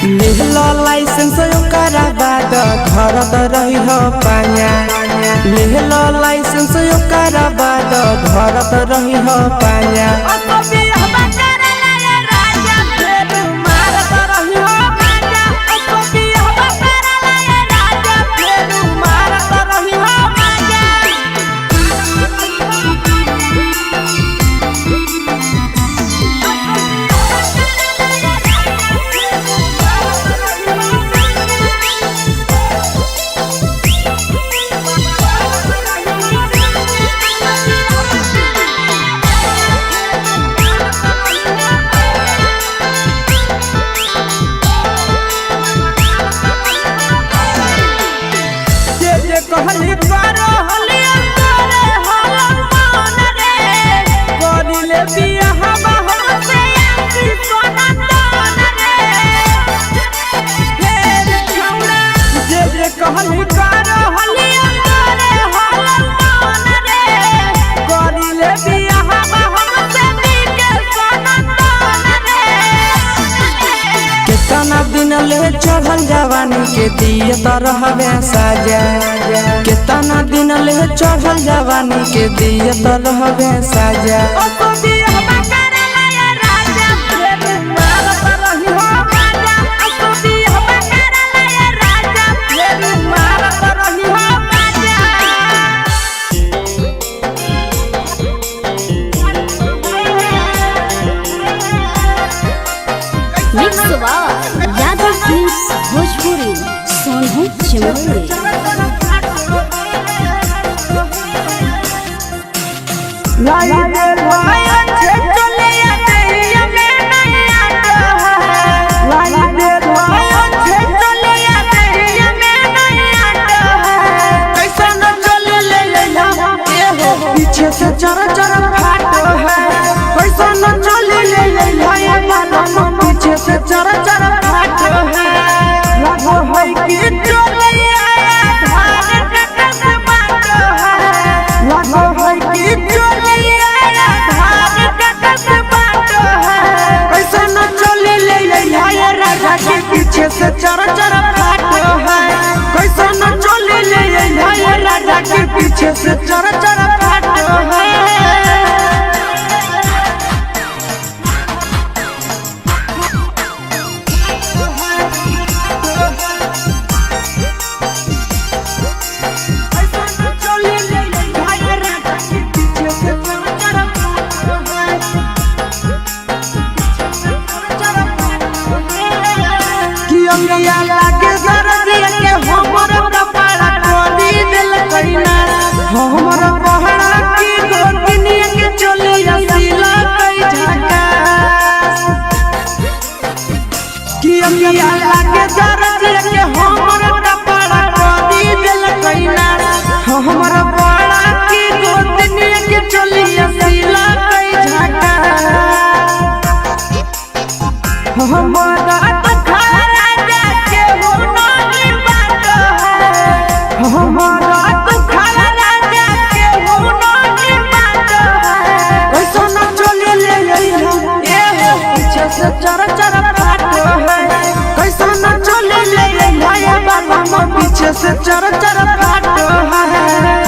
S3: लेहलो लाइसेंस ओकरा बाद घर त रही हो पाया, लेहलो लाइसेंस ओकरा बाद घर त रही हो पाया। चढ़ल जवानी के दिए तो रहबे साजा, कितना दिन ले चढ़ल जवानी के दिए तो रहबे साजा।
S2: Mix Yadav films Bhojpuri Sonu channel.
S3: पीछे से चर चर फाटो है, पैसा न चले पीछे से चर चर फाटो है। लगो है कि चलिया धान कटस बाटो है, लगो है कि चलिया धान कटस बाटो है। पैसा न चले राजा के पीछे से चर चर फाटो है, पैसा न चले राजा के पीछे से चर चर फाटो है। लागे पिया लागे दर्द के हमर कपड़ा कदी दिल कइना हमर बड़ा की गोतनी के चलिया सिला कई झका हमरा तो खारा जाके हो नहीं बात है हमरा तो खारा जाके हो नहीं बात है कैसा न चले ले ए पीछे से चर चर फाट है कैसा न चले ले भाई बाबा पीछे से चर चर फाट है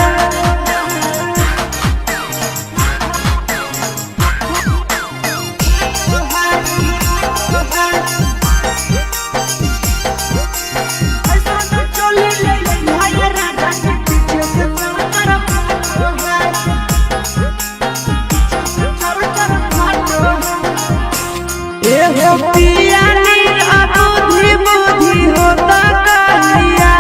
S3: पिया बुद्धि बुद्धि होता कहिया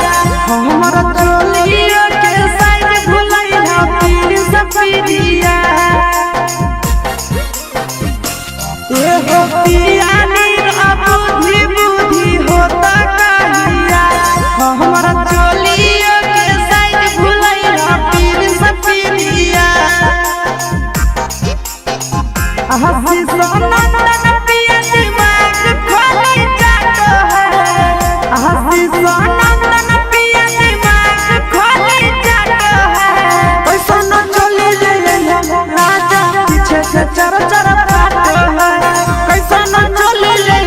S3: हमारा चोलिया के साइड भुलैया पीर सपीरिया पिया बुद्धि बुद्धि होता कहिया हमारा चोलिया के साइड भुलैया पीर सपीरिया हसी सोना चर चर फाट है कैसा न चले ले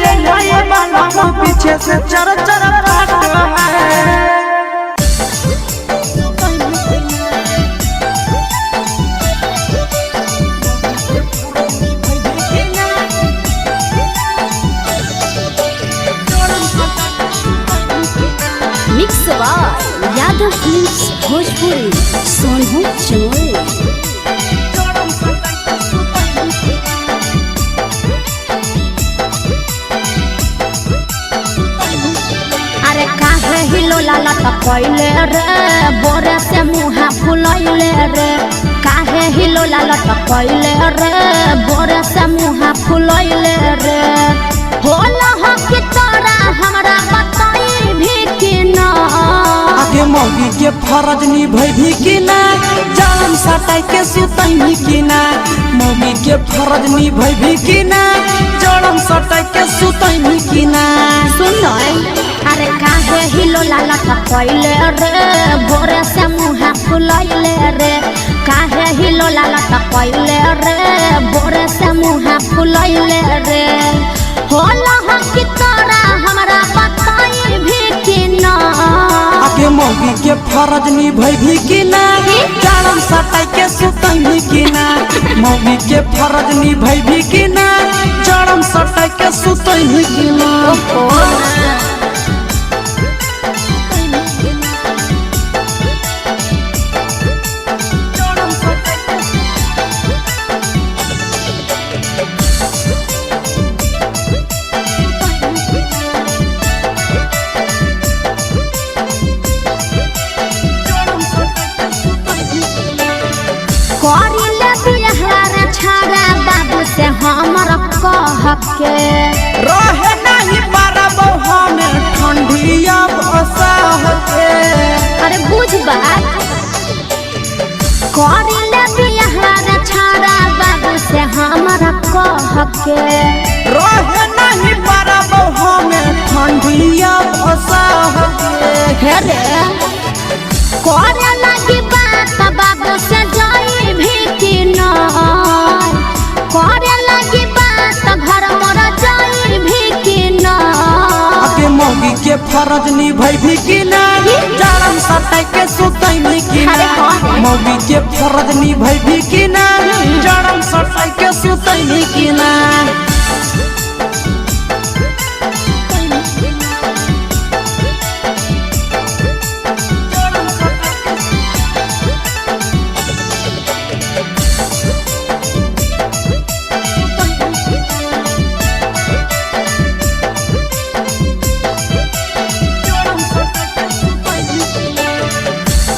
S3: ये बाला पीछे से चर चर फाट है
S2: mix by Yadav films Bhojpuri Sonu चोर। लाला तो पहले रे बोरे से मुहा फुलैले रे काहे हिलो लाला तो पहले रे बोरे से मुहा फुलैले रे होला हो कि तोरा हमरा बताई भी कि ना
S3: आगे मौगी के फरज निभई भी कि ना जान सटाई के सुतई भी कि ना मौगी के फरज निभई भी कि ना जड़म सटाई के सुतई भी कि ना
S2: सुन अरे काहे हिलो लाला तो पहले रे बोरे से मुहा फुलैले रे काहे हिलो लाला तो पहले रे बोरे से मुहा फुलैले रे होला हो कि तोरा हमरा बताई भी कि ना
S3: आगे मौगी के फरज निभई भी कि ना जान सटाई के सुतई भी कि ना मौगी के फरज निभई भी कि ना जड़म सटाई के सुतई भी कि ना
S2: हमर कह के
S3: रहे नहीं पारबो हमें ठंडिया बसह के
S2: अरे बुझ बात करिले बिहार छाड़ा बाबू से हमर कह के
S3: रहे नहीं पारबो हमें ठंडिया बसह के
S2: रे करे लगी बात बाबू से जाई भी कि ना करे लगी बात घर मोरा जाई भी कि ना
S3: आगे मौगी के फरज निभई भी कि ना जारम सटाई के सुतई भी कि ना मौगी के फरज निभई भी कि ना जारम सटाई के सुतई भी कि ना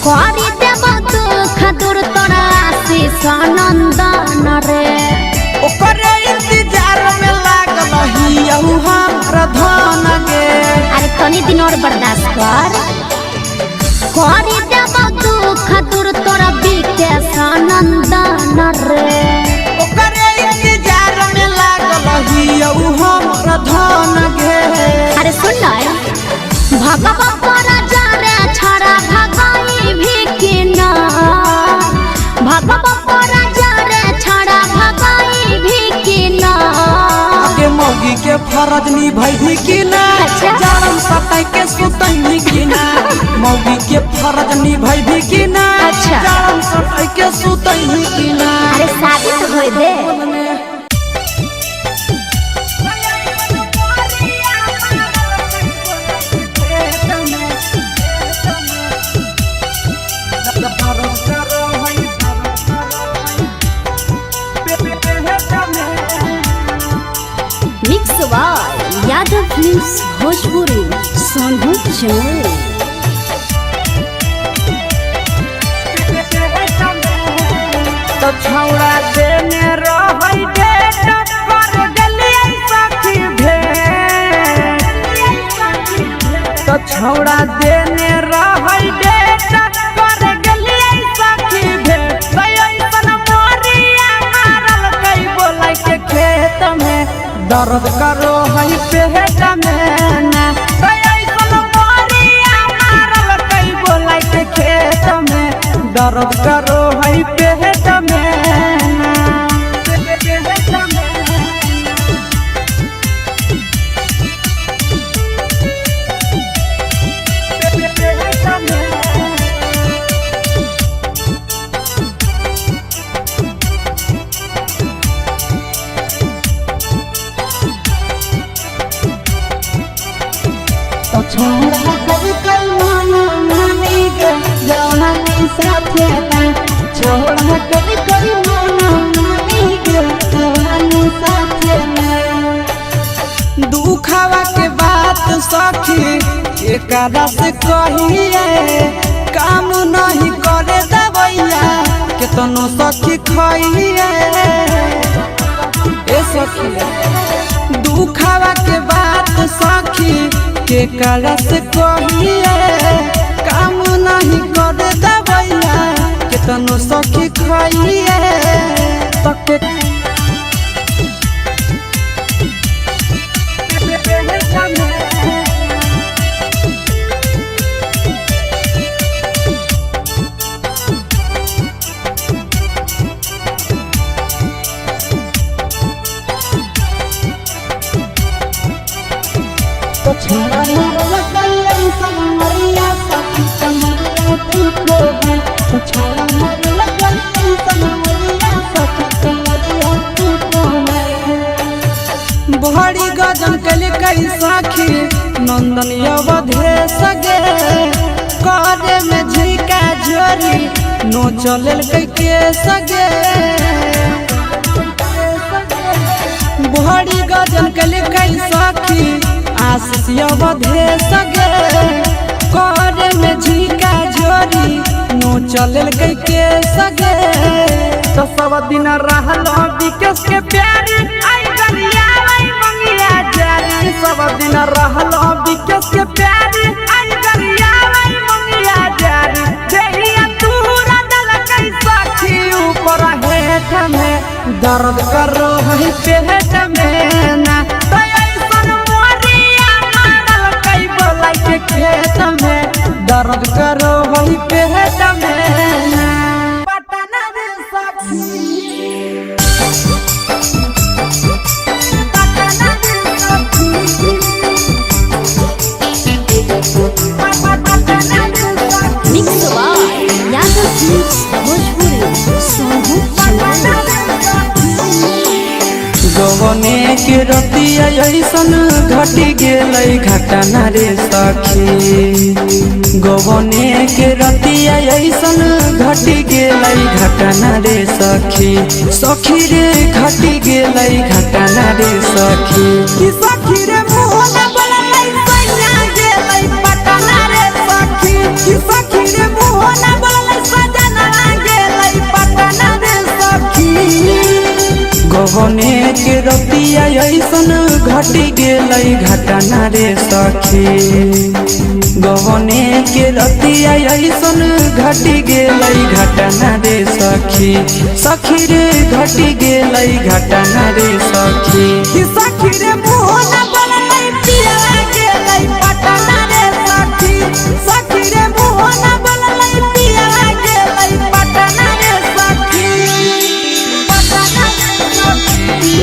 S2: करी देव दुख दूर तोरा आशीष नंदन रे
S3: ओकरे इंतजार में लागल ही हमरा धन
S2: और बर्दाश्त कर देव दुख दूर तोरा बीके सानंदन रे
S3: ओकरे इंतजार में लागल हियौ हमर धन घे
S2: अरे सुन भगवा तोरा जारे छड़ा भगाई भी कि ना भगवा तोरा जारे छड़ा भगाई भी कि ना
S3: के मौगी के फरज निभाई कि ना
S2: अच्छा।
S3: जारम सताई के सुतई कि ना मौगी के फरज निभाई कि ना
S2: अच्छा।
S3: जारम सताई के सुतई कि ना
S2: अरे शादी तो होई दे mix by Yadav films Bhojpuri Sonu Chamoli
S1: तो छौड़ा देने रहै डेट कर गलियै सखी भेट तो छौड़ा देने रहै डेट कर गलियै सखी भेट ऐसन मोरिया मारल कई बोलै के खेत में दर्द करो है पेट में ना ऐसन मोरिया मारल कई बोलै के खेत में दर्द करो है पेट में ना तो छोड़ा कभी कल माना मानी गे जौना नहीं साथे में छोड़ा कभी कल माना मानी गे जौना नहीं साथे में
S3: दुखावा के बात सखी एकरा से कहिए काम नहीं करे दबैया केतनो सखी खइए ए सखी दुखावा के बात सखी एकरा से कहिए काम नहीं करे दबैया केतनो सखी खइए तक
S1: तो छोड़ा लगल समरिया सखी समरिया तू को है तो छोड़ा लगल समरिया सखी समरिया तू को है
S3: बड़ी गजन कल कई सखी नंदन अवधे सगे करे में झिका झोरी नो चलल के सगे बड़ी गजन कल कई सखी आशीष अवधे सगे करे में झिका झोरी नो चलल के सगे
S1: तो सब दिन रहल विकेश के प्यारी आई गलिया आई मंगिया जारी सब दिन रहल विकेश के प्यारी आई गलिया आई मंगिया जारी देहिया तूरा दल कई सखी ऊपर हेठ में दर्द करो है पेट में ना तो ऐसन मोरिया मारल कई बोलै के खेत में दर्द करो है पेट में ना पटना रे सखी
S2: mix by Yadav films Bhojpuri Sonu Chamoli
S3: गवने के रतिया ऐसन घटी गेलै घटना रे सखी गवने के रतिया ऐसन घटी गेलै घटना रे सखी सखी रे घटी गेलै घटना रे सखी
S1: कि सखी रे मोहन बोलै सैया गेलै पटना रे सखी कि सखी रे मोहन बोलै सजना गेलै पटना रे सखी
S3: गवने के रतिया ऐसन घटी गेलै घटना रे सखी गवने के रतिया ऐसन घटी गेलै घटना रे सखी सखी रे घटी गेलै घटना रे सखी
S1: सखी रे मुँह न बोललै पिया गेलै पटना रे सखी सखी रे मुँह न बोललै पिया गेलै पटना रे सखी पटना रे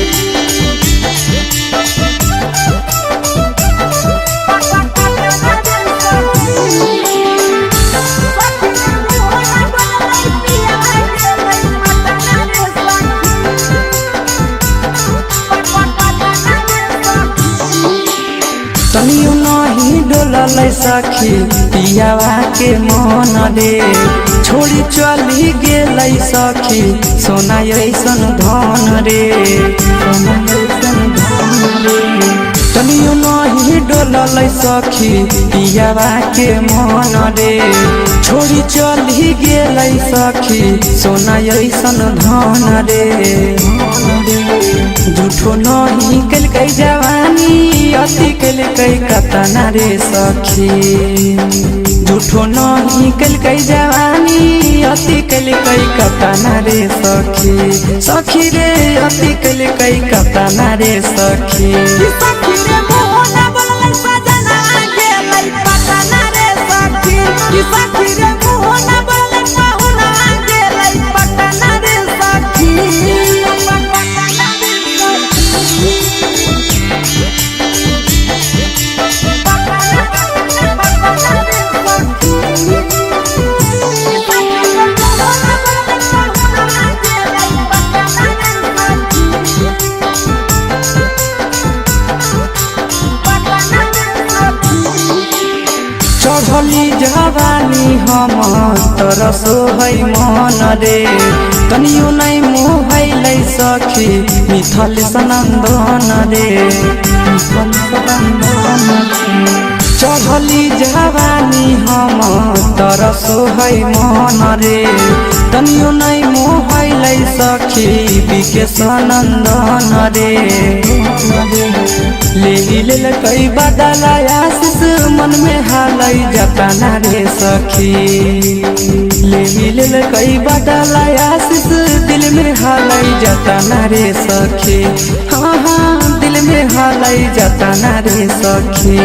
S3: तनियो नहीं डोललै सखी पियावा के मन रे छोड़ी चली गेलै सखी सोना ऐसन धन रे सोना ऐसन धन रे तनियो नहीं डोललै सखी पियावा के मन रे छोड़ी चली गेलै सखी सोना ऐसन धन रे झूठो नहीं कलकै जवानी अति कलकै कतना रे सखी झूठो नहीं कलकै जवानी अति कलकै कतना रे सखी सखी रे अति कलकै कतना रे सखी
S1: सखी रे मुँह न बोललै सजना गेलै पटना रे सखी सखी रे मुँह न बोललै पाहुना गेलै पटना रे सखी
S3: चढ़ली जवानी हम तरसो है मन रे तनियो नहीं मोहलै सखी मिथल सनंदन रे मिथल सनंदन चढ़ली जवानी हम तरसो है मन रे तनियो नहीं मोहलै सखी विकेश नंदन रे ले कई बदला आशीष मन में हालै जतना रे सखी ले कई बदला आशीष दिल में हालै जतना रे सखी हाँ हाँ दिल में हालै जतना रे सखी